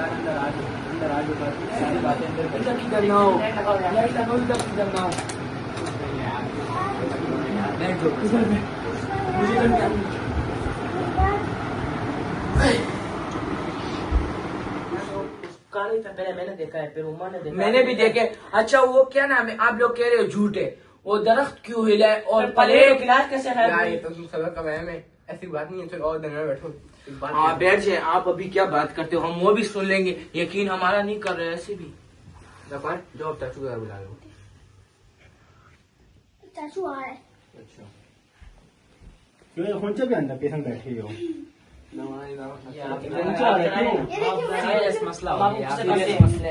अंदर आज सारी बातें अंदर किधर ना हो, लाइट लगाओ इधर किधर ना हो। बैठ जाओ इधर में, मुझे इधर क्या था, पहले मैंने देखा है, फिर उमा ने देखा, मैंने भी देखे। अच्छा वो क्या नाम है, आप लोग कह रहे हो झूठ है, वो दरख्त क्यों हिला है और प्लेट गिलास कैसे है? ये तो तुम सबक का वहम है, ऐसी बात नहीं है। चलो और दिन में बैठो, हाँ बैठ जाए। आप अभी क्या बात करते हो, हम वो भी सुन लेंगे, यकीन हमारा नहीं कर रहे ऐसे भी। जो अब चाचू का बुला लो। चाचू आ रहे। अच्छा क्यों कौन सा भी अंदर पेशेंट बैठे हो? मसला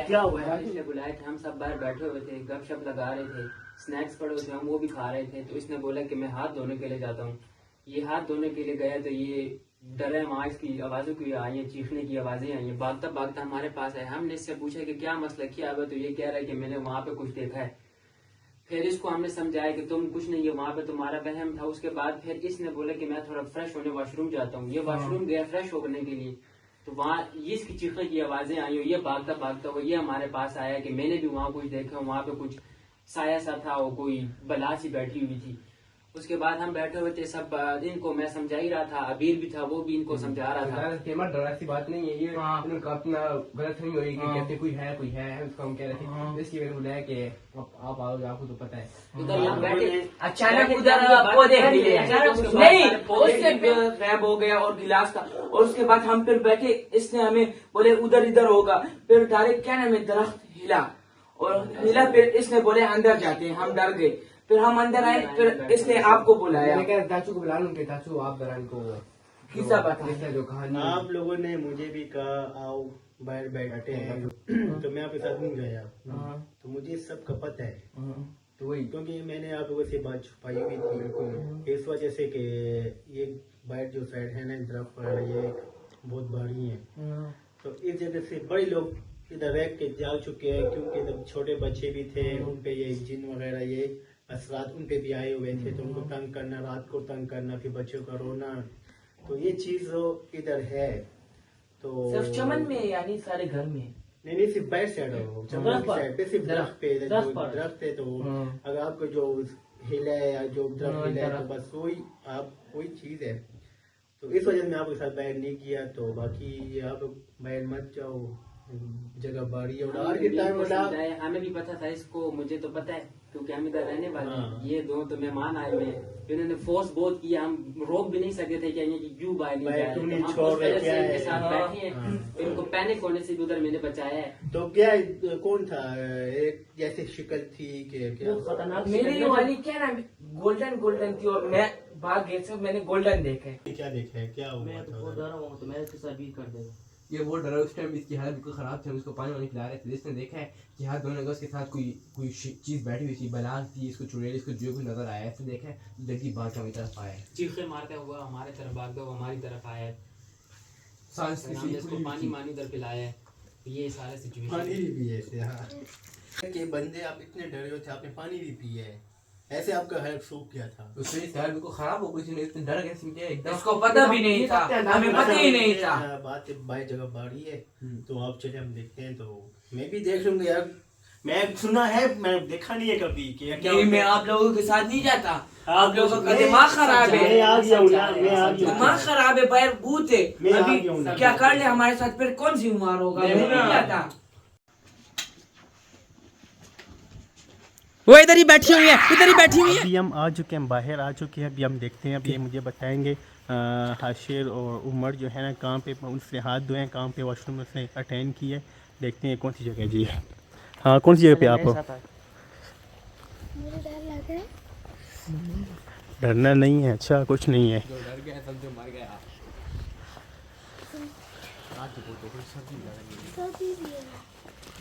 क्या हुआ है? इसने बुलाए थे, हम सब बाहर बैठे हुए थे, गपशप लगा रहे थे, स्नैक्स पड़े हुए थे, हम वो भी खा रहे थे। तो इसने बोला कि मैं हाथ धोने के लिए जाता हूँ। ये हाथ धोने के लिए गया तो ये डरे आवाज की आवाजों की आई है, चीखने की आवाजें आई है। भागता भागता हमारे पास आया। हमने इससे पूछा कि क्या मसला क्या हुआ, तो ये कह रहा है कि मैंने वहां पे कुछ देखा है। फिर इसको हमने समझाया कि तुम कुछ नहीं है, वहां पे तुम्हारा वहम था। उसके बाद फिर इसने बोला कि मैं थोड़ा फ्रेश होने वॉशरूम जाता हूँ। ये वॉशरूम गया फ्रेश होने के लिए, तो वहाँ ये इसकी चीखने की आवाजें आई हो। ये भागता भागता हुआ ये हमारे पास आया कि मैंने भी वहाँ कुछ देखा, वहाँ पे कुछ साया सा था, वो कोई बला सी बैठी हुई थी। उसके बाद हम बैठे हुए थे सब, इनको मैं समझा ही रहा था, अबीर भी था, वो भी इनको समझा रहा था। डर ऐसी बात नहीं है, ये इनका अपना गलत नहीं होगी कि कहते कोई है उसको हम कह रहे थे। इसकी वजह से बुलाया कि आप आओगे, आपको तो पता है। उधर हम बैठे, अचानक उधर वो देख लिए नहीं, उससे गायब हो गया और गिलास था। और उसके बाद हम फिर बैठे, इसने हमें बोले उधर इधर होगा। फिर डायरेक्ट क्या नाम है, दरख्त हिला और हिला। फिर इसने बोले अंदर जाते हैं, हम डर गए। फिर हम अंदर आए, फिर इसने आपको बुलाया। चाचू को बुला लूंगे, चाचू आप जरा इनको किस्सा बात जो कहानी आप लोगों ने मुझे भी कहा आओ बाहर बैठते हैं, तो मैं आपके साथ नहीं गया। तो मुझे सब का पता है, तो वही क्योंकि मैंने आप लोगों से बात छुपाई हुई थी इस वजह से कि ये बाहर जो साइड है ना तरफ ये बहुत भारी है। तो इस जगह से बड़े लोग इधर रह के जा चुके हैं, क्योंकि इधर छोटे बच्चे भी थे, उन पे ये जिन वगैरह ये असरात उन पे भी आए हुए थे। तो उनको तंग करना, रात को तंग करना, फिर बच्चों का रोना, तो ये चीज इधर है। तो सिर्फ चमन में यानी सारे घर में नहीं सिर्फ बैक साइड हो, चमन की साइड पे सिर्फ दरख्त पे दरख्त है। तो अगर आपको जो हिला है या जो दरख्त हिला है, तो बस वही चीज है। तो इस वजह से मैं आपके साथ बैठ नहीं किया। तो बाकी आप बैठ मत जाओ, जगह बाड़ी है। और के टाइम हमें भी पता था इसको, मुझे तो पता है क्योंकि हम इधर रहने वाले हैं। ये दो तो मेहमान आए हुए हैं, इन्होंने फोर्स बहुत किया, हम रोक भी नहीं सकते थे कि क्यों बाहर नहीं जाए। तो हम उस वजह से इनके साथ बैठे हैं। इनको पैनिक होने से उधर मैंने बचाया है। तो क्या कौन था, एक जैसे शिकल थी कि क्या खतरनाक मेरी वाली क्या नाम गोल्डन थी, और मैं भाग गए सब, मैंने गोल्डन देखा है। क्या देखा है, क्या हुआ? मैं तो बहुत डरा हूँ, तो मैं इसके साथ भी कर देगा। ये वो डरा, उस टाइम इसकी हालत बिल्कुल खराब थी, हम इसको पानी वानी पिला रहे थे। जिसने देखा है कि हाथ धोने का उसके साथ कोई चीज बैठी हुई थी, बलान थी, इसको चुड़ैल, इसको जो भी नजर आया, ऐसे देखा है जल्दी भाग हमारी तरफ आया, चीखे मारते हुआ हमारे तरफ भागता हुआ हमारी तरफ आया है। सांस हमने इसको पानी उधर पिलाया है। ये सारे सिचुएशन पानी भी पिए थे। हाँ कि बंदे आप इतने डरे हो थे, आपने पानी भी पिया है, ऐसे आपका हालत सूख गया था। उससे हालत बिल्कुल खराब हो गई थी, इतने डर गए थे एकदम। इसको पता भी नहीं था, हमें पता ही नहीं था। बात बाई जगह बाड़ी है, तो आप चले हम देखते हैं। तो मैं भी देख लूंगा यार, मैं सुना है, मैं देखा नहीं है कभी कि क्या। मैं आप लोगों के साथ नहीं जाता, आप लोगों का दिमाग खराब है, दिमाग खराब है, बाहर भूत है। अभी क्या कर ले हमारे साथ, फिर कौन सी उम्र होगा, मैं नहीं जाता। वो इधर ही बैठी हुई है, इधर ही बैठी हुई है। अभी हम आ चुके हैं, बाहर आ चुके हैं। अभी हम देखते हैं, अभी ये मुझे बताएंगे हाशिर और उमर जो है ना कहाँ पे उसने हाथ धोए, कहाँ पे वॉशरूम में उसने अटेंड किया है। देखते हैं कौन सी जगह जी। हाँ कौन सी जगह पे आप हो? मुझे डर लग रहा है। डरना नहीं है, अच्छा कुछ नहीं है। जो डर गया समझो मर गया।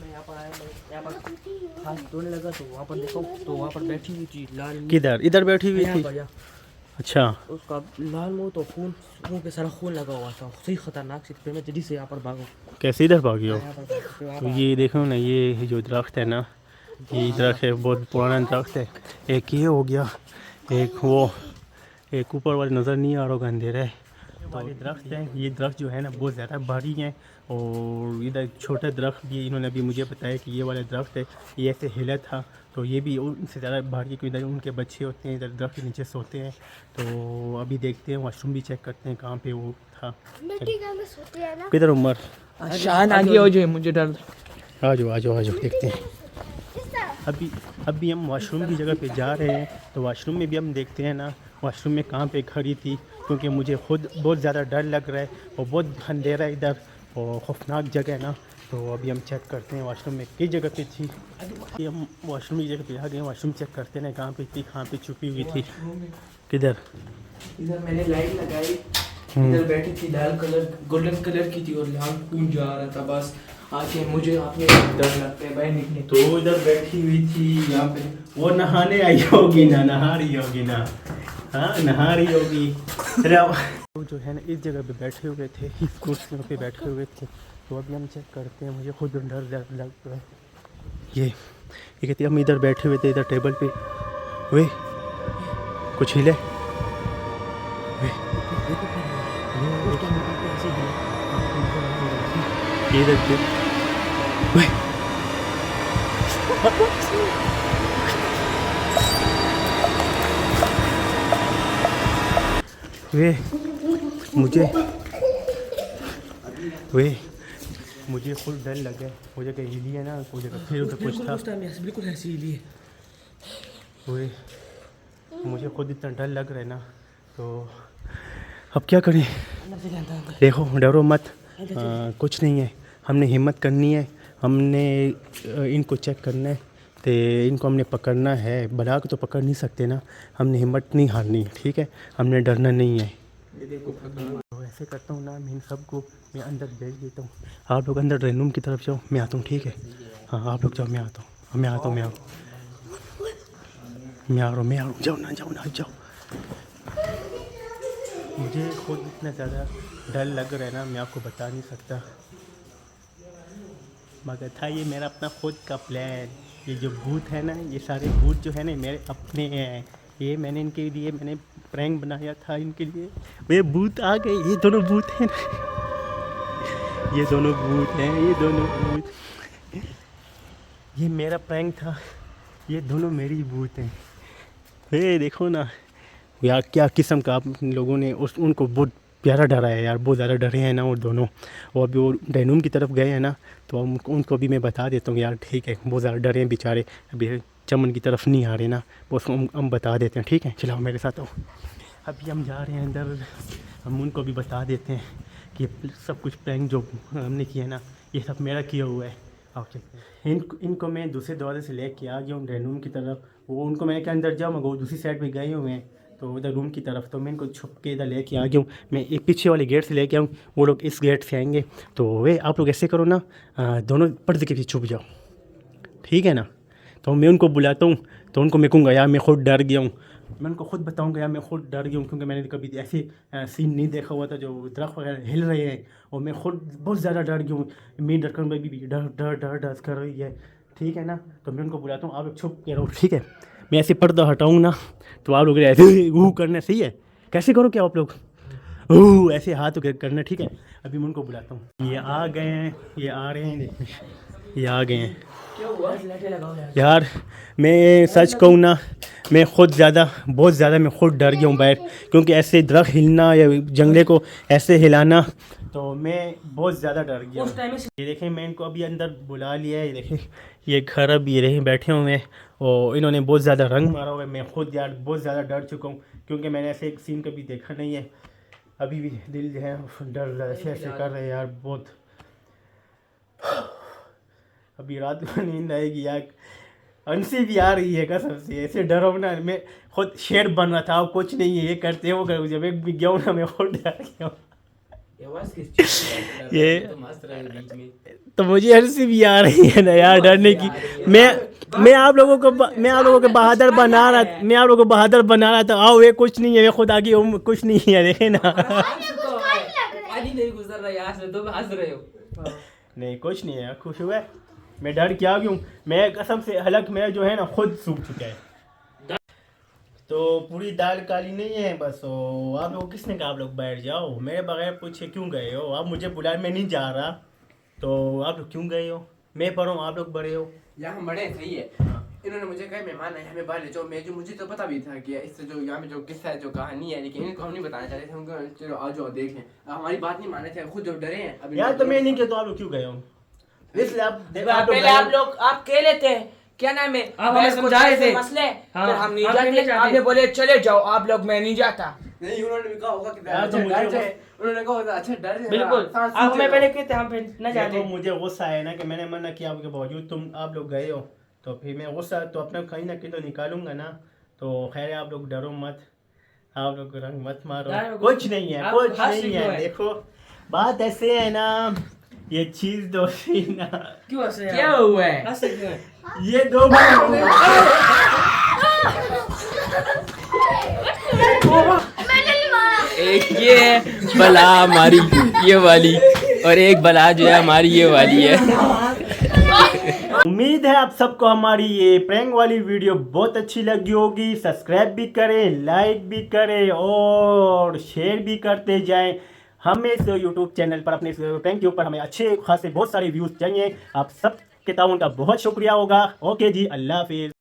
मैं यहाँ पर आया, मैं यहाँ पर हाथ धोने लगा तो वहाँ पर देखो, तो वहाँ पर बैठी हुई थी लाल। किधर? इधर बैठी हुई थी? अच्छा। उसका लाल मुंह तो खून पे सारा खून लगा हुआ था, सही खतरनाक सी। फिर मैं जल्दी से यहाँ पर भागो। कैसे इधर भागी हो? तो तो ये देखो ना, ये जो दरख्त है ना, ये दरख्त है, बहुत पुराना दरख्त है। एक ये हो गया, एक वो, एक ऊपर वाले नज़र नहीं आ रहा होगा, अंधेरा है। वाले दरख्त हैं, ये दरख्त जो है ना बहुत ज़्यादा भारी हैं और इधर छोटा दरख्त भी इन्होंने अभी मुझे बताया कि ये वाला दरख्त है, ये ऐसे हिला था तो ये भी उनसे ज़्यादा भारी, क्योंकि इधर उनके बच्चे होते हैं, इधर दरख्त के नीचे सोते हैं। तो अभी देखते हैं, वॉशरूम भी चेक करते हैं कहाँ पे वो था। मिट्टी के अंदर सोते हैं ना। किधर उमर? शान आगे हो जाए, मुझे डर। आ जाओ आ जाओ आ जाओ, देखते हैं। इस तरह अभी हम वॉशरूम की जगह पे जा रहे हैं, तो वॉशरूम में भी हम देखते हैं ना वॉशरूम में कहाँ पे खड़ी थी, क्योंकि मुझे खुद बहुत ज़्यादा डर लग रहा है और बहुत अंधेरा है इधर और खौफनाक जगह है ना। तो अभी हम चेक करते हैं वॉशरूम में किस जगह पे थी। ये हम वॉशरूम की जगह पे आ गए, वॉशरूम चेक करते हैं कहाँ पे थी, कहाँ पे छुपी हुई थी। किधर? इधर मैंने लाइट लगाई, इधर बैठी थी, लाल कलर गोल्डन कलर की थी और लाल खून जा रहा था। बस आके मुझे आपने डर लगता है भाई निकले। तो इधर बैठी हुई थी यहाँ पे, वो नहाने आई होगी ना, नहा रही होगी ना, हाँ नहा रही होगी। वो जो है ना इस जगह पे बैठे हुए थे, इस कुर्सियों पे बैठे हुए थे। तो अभी हम चेक करते हैं, मुझे खुद डर लग रहा है। ये कहती हम इधर बैठे हुए थे, इधर टेबल पे, वे कुछ हिले, इधर पे वे मुझे खुद डर लगा, मुझे कहीं हिली है ना, मुझे फिर उधर कुछ था, बिल्कुल ऐसे ही लिए। वे मुझे खुद इतना डर लग रहा है ना। तो अब क्या करें? देखो डरो मत, कुछ नहीं है, हमने हिम्मत करनी है, हमने इनको चेक करना है, तो इनको हमने पकड़ना है। बना के तो पकड़ नहीं सकते ना, हमने हिम्मत नहीं हारनी, ठीक है, हमने डरना नहीं है। तो ऐसे करता हूँ ना, मैं इन सबको मैं अंदर भेज देता हूँ। आप लोग अंदर ड्राइंग रूम की तरफ जाओ, मैं आता हूँ, ठीक है? हाँ आप लोग जाओ, मैं आता हूँ, मैं आ रहा हूँ, जाओ। मुझे खुद इतना ज़्यादा डर लग रहा है ना, मैं आपको बता नहीं सकता, मगर था ये मेरा अपना खुद का प्लान। ये जो भूत है ना, ये सारे भूत जो है ना मेरे अपने हैं, ये मैंने इनके लिए मैंने प्रैंक बनाया था इनके लिए। वे भूत आ गए, ये दोनों भूत हैं, ये दोनों भूत, ये मेरा प्रैंक था, ये दोनों मेरी भूत हैं। ये देखो ना यार, क्या किस्म का आप लोगों ने उनको बहुत प्यारा डरा है यार, बहुत ज़्यादा डरे हैं ना वो दोनों। और अभी वो डाइनिंग रूम की तरफ गए हैं ना, तो उनको भी मैं बता देता हूँ यार, ठीक है, बहुत ज़्यादा डरे हैं बेचारे, अभी चमन की तरफ नहीं आ रहे ना, वो हम बता देते हैं, ठीक है? चलो मेरे साथ आओ। अभी हम जा रहे हैं अंदर, हम उनको भी बता देते हैं कि सब कुछ प्रैंक जो हमने किया ना, ये सब मेरा किया हुआ है। ओके, इनको मैं दूसरे दरवाजे से लेके आ गया हूँ डाइनिंग रूम की तरफ। वो उनको मैंने कहा अंदर जाओ, मगर वो दूसरी साइड में गए हुए हैं, तो उधर रूम की तरफ। तो मैं इनको छुप के इधर लेके आ गया हूँ, मैं एक पीछे वाले गेट से लेके आऊँ, वो लोग इस गेट से आएंगे। तो वे आप लोग ऐसे करो ना, दोनों पर्दे के पीछे छुप जाओ, ठीक है ना? तो मैं उनको बुलाता हूँ, तो उनको मैं कहूँगा यार मैं खुद डर गया हूँ, मैं उनको खुद बताऊँगा यार मैं खुद डर गया हूँ, क्योंकि मैंने कभी ऐसे सीन नहीं देखा हुआ था, जो दरख्त वगैरह हिल रहे हैं, और मैं खुद बहुत ज़्यादा डर गया हूँ। मेरी धड़कन भी डर कर रही है, ठीक है ना? तो मैं उनको बुलाता हूँ, आप लोग छुप के रहो, ठीक है? मैं ऐसे पर्दा हटाऊँ ना, तो आप लोग ऐसे करना सही है? कैसे करो क्या आप लोग? ऐसे हाथ करना, ठीक है? अभी मैं उनको बुलाता हूँ, ये आ गए हैं, ये आ रहे हैं, ये आ गए हैं। यार मैं सच कहूँ ना, मैं खुद बहुत ज़्यादा मैं खुद डर गया हूँ बाहर, क्योंकि ऐसे दरख्त हिलना या जंगले को ऐसे हिलाना, तो मैं बहुत ज़्यादा डर गया हूँ। ये देखें, मैं इनको अभी अंदर बुला लिया है, ये देखें, ये घर अभी ये देखें बैठे हुए हैं, और इन्होंने बहुत ज़्यादा रंग मारा हुआ है। मैं खुद यार बहुत ज़्यादा डर चुका हूँ, क्योंकि मैंने ऐसे एक सीन कभी देखा नहीं है। अभी भी दिल जो है डर ऐसे कर रहे हैं यार बहुत। अभी रात को नींद आएगी यार, हंसी भी आ रही है कसम से, ऐसे डरो ना, मैं खुद शेर बन रहा था, कुछ नहीं है, ये करते हो कर, जब एक भी गया हूँ ना मैं खुद डर गया हूँ। ये तो मुझे हंसी भी आ रही है ना यार डरने की। मैं आप लोगों को बहादुर बना रहा था, आओ ये कुछ नहीं है, ये खुद आगे कुछ नहीं है, देखे ना। नहीं गुजर रहा यहाँ से, तुम हंस रहे हो। नहीं कुछ नहीं है, खुश हुआ, मैं डर क्या क्यों, मैं कसम से हलक मेरा जो है ना खुद सूख चुका है। तो पूरी दाल काली नहीं है बस। आप लोग किसने कहा आप लोग बैठ जाओ, मेरे बगैर पूछे क्यों गए हो? आप मुझे बुला, मैं नहीं जा रहा, तो आप लोग क्यों गए हो? मैं पढ़ा हूँ, आप लोग बड़े हो। यहाँ बड़े सही है। इन्होंने मुझे कहा मेहमान आए हमें बाहर ले जाओ, मैं जो मुझे तो पता भी था कि इससे जो यहाँ पे जो किस्सा है जो कहानी है, लेकिन इनको हम नहीं बताना चाहते थे। उनको चलो आ जाओ देखें, हमारी बात नहीं माने थे, खुद जो डरे हैं। अब यार तो मैं नहीं किया, तो आप लोग क्यों गए हो? इसलिए आप पहले आप लोग आप कह लेते हैं क्या नाम है, आप हमें बहस को समझा रहे थे। मसले, हाँ, फिर हम नहीं आप नहीं जाते। जाते। आपने बोले चले जाओ आप लोग, मैं नहीं जाता। नहीं, उन्होंने भी कहा होगा कि यार तो अच्छा मुझे डर वो- जाए, उन्होंने कहा होगा अच्छा डर जाए, बिल्कुल सांस आप हमें खींचे पहले लो। कहते हम फिर न जाते। देखो मुझे गुस्सा है ना कि मैंने मना किया आपके बावजूद तुम आप लोग गए हो, तो फिर मैं गुस्सा तो अपना कहीं ना कहीं तो निकालूंगा ना। तो खैर आप लोग डरो मत, आप लोग रंग मत मारो, यार, कुछ नहीं है, आप कुछ हंस नहीं क्यों है। है? देखो बात ऐसे है ना, ये चीज दो थी ना, क्यों हंसे क्या हुआ है? हंसे क्यों है? ये दो बार मैंने नहीं मारा। एक ये है बला हमारी ये वाली, और एक बला जो है हमारी ये वाली है। उम्मीद है आप सबको हमारी ये प्रैंक वाली वीडियो बहुत अच्छी लगी होगी। सब्सक्राइब भी करें, लाइक भी करें और शेयर भी करते जाएं। हमें इस यूट्यूब चैनल पर अपने इस प्रैंक के ऊपर हमें अच्छे खासे बहुत सारे व्यूज़ चाहिए। आप सब के ताउन का बहुत शुक्रिया होगा। ओके जी, अल्लाह हाफिज़।